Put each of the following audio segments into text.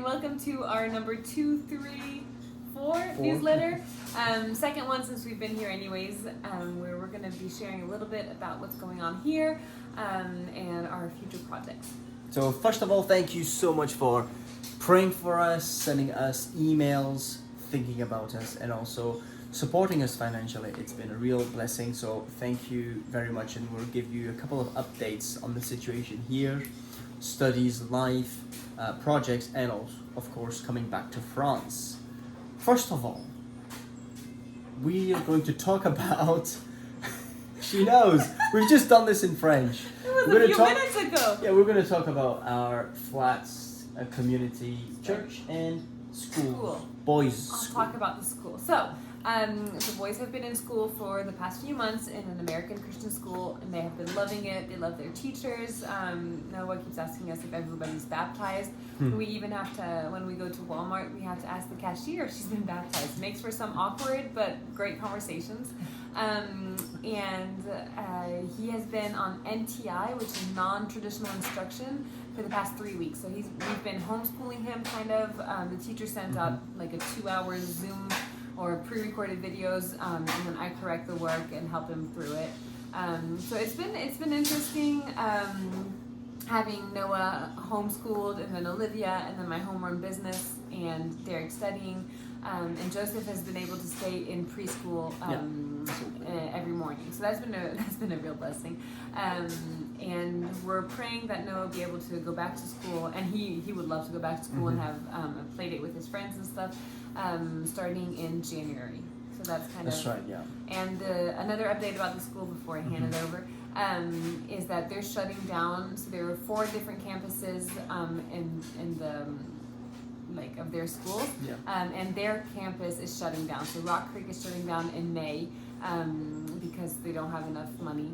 welcome to our number 2, 3, 4 newsletter. Second one since we've been here anyways, where we're going to be sharing a little bit about what's going on here and our future projects. So first of all, thank you so much for praying for us, sending us emails, thinking about us, and also supporting us financially. It's been a real blessing, so thank you very much, and we'll give you a couple of updates on the situation here, studies, life, projects, and also, of course, coming back to France. First of all, we are going to talk about she knows, we've just done this in French. It was a few minutes ago. Yeah, we're going to talk about our flats, community, church, and school. Boys' I'll school. talk about the school. So, the boys have been in school for the past few months in an American Christian school, and they have been loving it. They love their teachers. Noah keeps asking us if everybody's baptized. We even have to, when we go to Walmart, we have to ask the cashier if she's been baptized. Makes for some awkward but great conversations. And he has been on NTI, which is non-traditional instruction, for the past 3 weeks. So we've been homeschooling him, kind of. The teacher sends out like a 2-hour Zoom or pre-recorded videos, and then I correct the work and help him through it. So it's been interesting having Noah homeschooled, and then Olivia, and then my home-run business, and Derek studying. And Joseph has been able to stay in preschool every morning, so that's been a real blessing. And we're praying that Noah will be able to go back to school, and he would love to go back to school and have a play date with his friends and stuff, starting in January. So that's right, yeah. And another update about the school before I hand it over is that they're shutting down. So there are 4 different campuses in the of their school, and their campus is shutting down. So Rock Creek is shutting down in May because they don't have enough money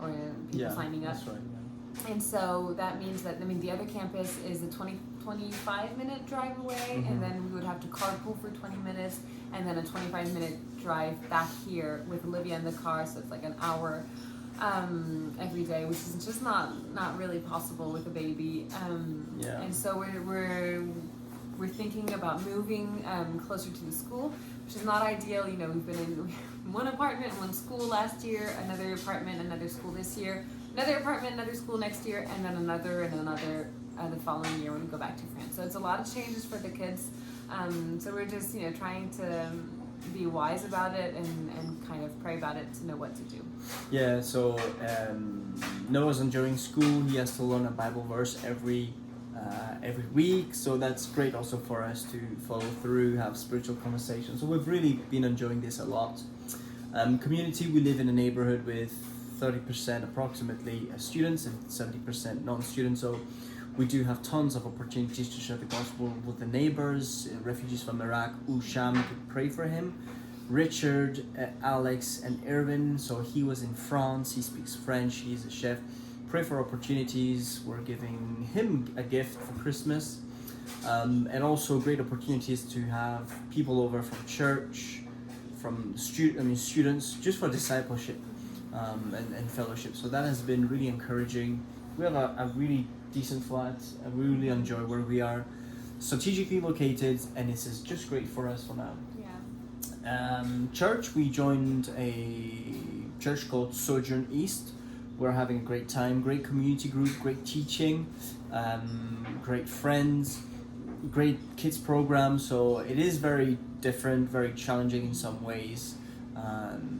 or people signing up. That's right, yeah. And so that means that, the other campus is a 25-minute drive away, and then we would have to carpool for 20 minutes, and then a 25-minute drive back here with Olivia in the car, so it's like an hour every day, which is just not really possible with a baby. And so we're thinking about moving closer to the school, which is not ideal. We've been in one apartment, one school last year, another apartment, another school this year, another apartment, another school next year, and then another the following year when we go back to France. So it's a lot of changes for the kids. So we're just trying to be wise about it and kind of pray about it to know what to do. Yeah, so Noah's enjoying school. He has to learn a Bible verse every week, so that's great also for us to follow through, have spiritual conversations. So we've really been enjoying this a lot. Community, we live in a neighborhood with 30% approximately students and 70% non-students, so we do have tons of opportunities to share the gospel with the neighbors, refugees from Iraq. Usham, you could pray for him. Richard, Alex, and Irvin, so he was in France, he speaks French, he's a chef. Pray for opportunities. We're giving him a gift for Christmas, and also great opportunities to have people over from church, from students, just for discipleship and fellowship. So that has been really encouraging. We have a really decent flat, and we really enjoy where we are, strategically located, and this is just great for us for now. Yeah. Church, we joined a church called Sojourn East. We're having a great time, great community group, great teaching, great friends, great kids program. So it is very different, very challenging in some ways.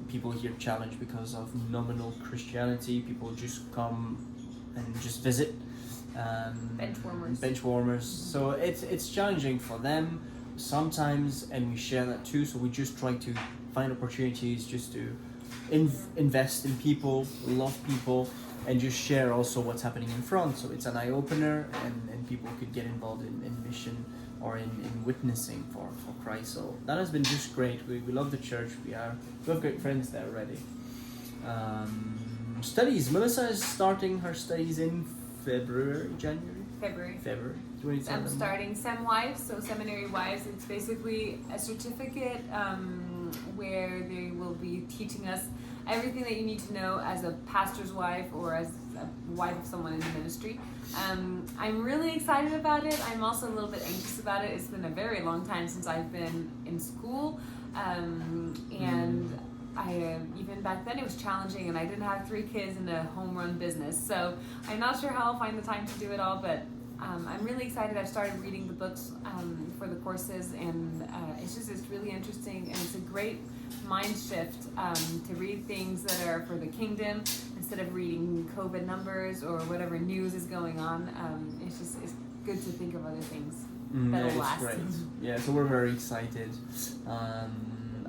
People here challenged because of nominal Christianity. People just come and just visit. Bench warmers. So it's challenging for them sometimes, and we share that too. So we just try to find opportunities just to invest in people, love people, and just share also what's happening in France. So it's an eye-opener, and people could get involved in mission or in witnessing for Christ. So that has been just great. We love the church. We have great friends there already. Studies. Melissa is starting her studies in February. I'm starting Sem Wives, so Seminary Wives. It's basically a certificate where they will be teaching us everything that you need to know as a pastor's wife or as a wife of someone in the ministry. I'm really excited about it. I'm also a little bit anxious about it. It's been a very long time since I've been in school, and even back then it was challenging, and I didn't have 3 kids in a home run business, so I'm not sure how I'll find the time to do it all, but I'm really excited. I've started reading the books for the courses, and it's really interesting, and it's a great mind shift to read things that are for the kingdom instead of reading COVID numbers or whatever news is going on. It's good to think of other things that'll last. Great. Yeah, so we're very excited.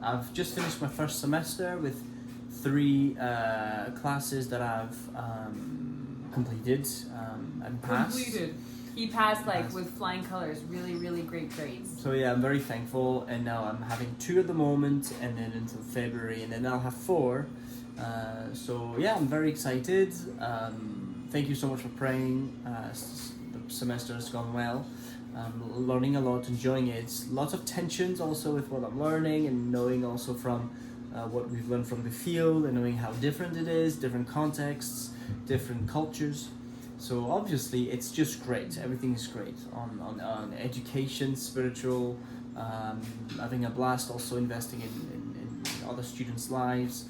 I've just finished my first semester with 3 classes that I've completed and passed. He passed with flying colors, really, really great grades. So yeah, I'm very thankful, and now I'm having 2 at the moment, and then until February, and then I'll have 4. So yeah, I'm very excited. Thank you so much for praying. The semester has gone well. Learning a lot, enjoying it. Lots of tensions also with what I'm learning, and knowing also from what we've learned from the field, and knowing how different it is, different contexts, different cultures. So obviously it's just great. Everything is great on education, spiritual, having a blast, also investing in other students' lives.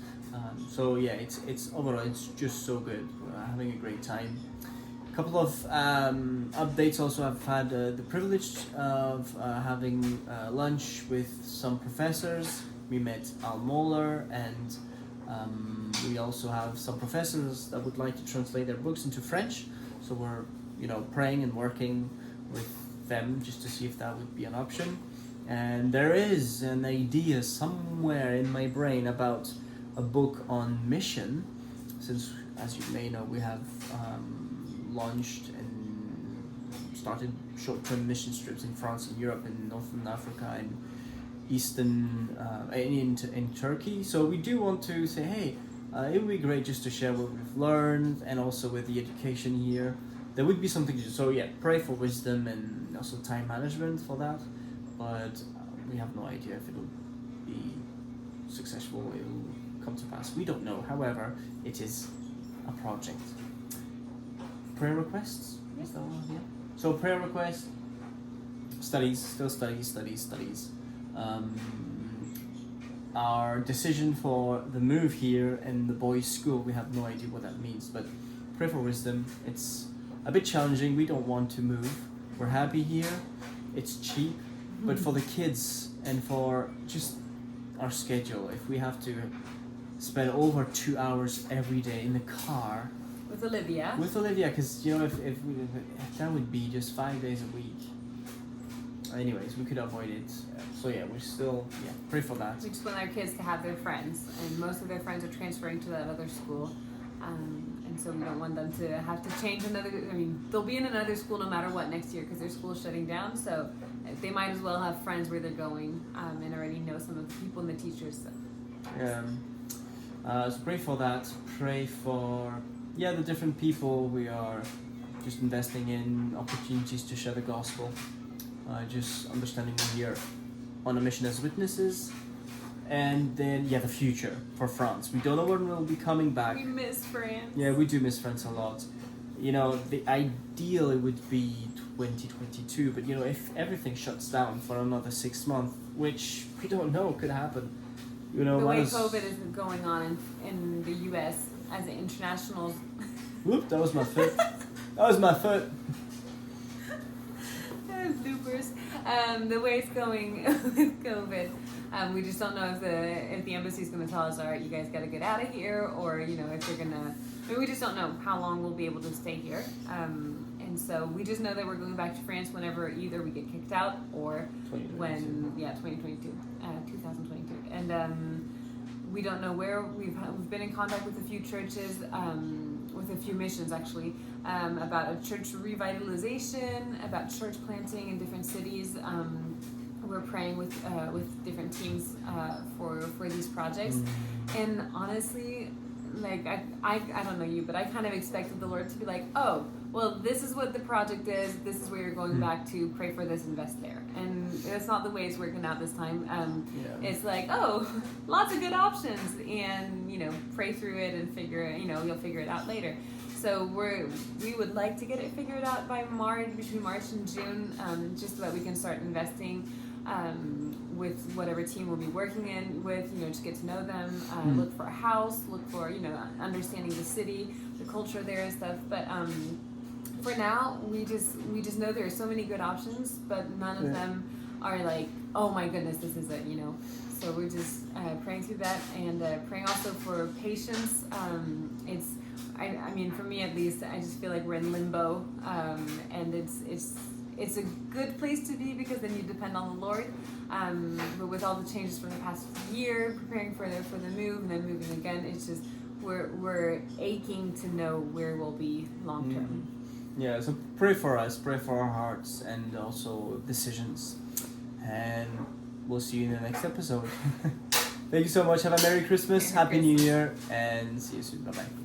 So yeah, it's overall it's just so good. We're having a great time. A couple of updates also. I've had the privilege of having lunch with some professors. We met Al Moeller, and we also have some professors that would like to translate their books into French. So we're praying and working with them just to see if that would be an option. And there is an idea somewhere in my brain about a book on mission, since, as you may know, we have launched and started short-term mission trips in France and Europe and Northern Africa and Eastern in Turkey. So we do want to say, hey, it would be great just to share what we've learned, and also with the education here, there would be something to do. So yeah, pray for wisdom and also time management for that. But we have no idea if it'll be successful, it'll come to pass. We don't know. However, it is a project. Prayer requests? Is that one? Yeah. So prayer requests, still studies. Our decision for the move here and the boys' school, we have no idea what that means, but pray for wisdom. It's a bit challenging. We don't want to move. We're happy here. It's cheap, but for the kids and for just our schedule, if we have to spend over 2 hours every day in the car with Olivia, because if that would be just 5 days a week. Anyways, we could avoid it. So yeah, we still pray for that. We just want our kids to have their friends, and most of their friends are transferring to that other school, and so we don't want them to have to change another. I mean, they'll be in another school no matter what next year because their school is shutting down. So they might as well have friends where they're going, and already know some of the people and the teachers. So. So pray for that. Pray for the different people we are just investing in, opportunities to share the gospel. Just understanding we're here on a mission as witnesses, and then the future for France. We don't know when we'll be coming back. We miss France. Yeah, we do miss France a lot. The ideal it would be 2022, but if everything shuts down for another 6 months, which we don't know could happen. The way COVID is going on in the U.S. as an international. Whoop! That was my foot. That was my foot. Bloopers. The way it's going with COVID, we just don't know if the embassy is going to tell us, all right, you guys got to get out of here, or if they're going to. We just don't know how long we'll be able to stay here, and so we just know that we're going back to France whenever either we get kicked out or 2022, and we don't know where. We've been in contact with a few churches. With a few missions actually, about a church revitalization, about church planting in different cities. We're praying with different teams for these projects, and honestly, I don't know you, but I kind of expected the Lord to be like, oh, well, this is what the project is. This is where you're going back to. Pray for this, invest there, and that's not the way it's working out this time. It's like, oh, lots of good options, and pray through it and figure. You'll figure it out later. So we would like to get it figured out by between March and June, just so that we can start investing with whatever team we'll be working in with, just get to know them, look for a house, look for, understanding the city, the culture there and stuff. But for now, we just know there are so many good options, but none of them are like, oh my goodness, this is it, So we're just praying through that and praying also for patience. I mean, for me at least, I just feel like we're in limbo, and it's a good place to be because then you depend on the Lord. But with all the changes from the past year, preparing for the move and then moving again, it's just we're aching to know where we'll be long term. Yeah, so pray for us, pray for our hearts and also decisions. And we'll see you in the next episode. Thank you so much. Have a Merry Christmas, Happy New Year, and see you soon. Bye bye.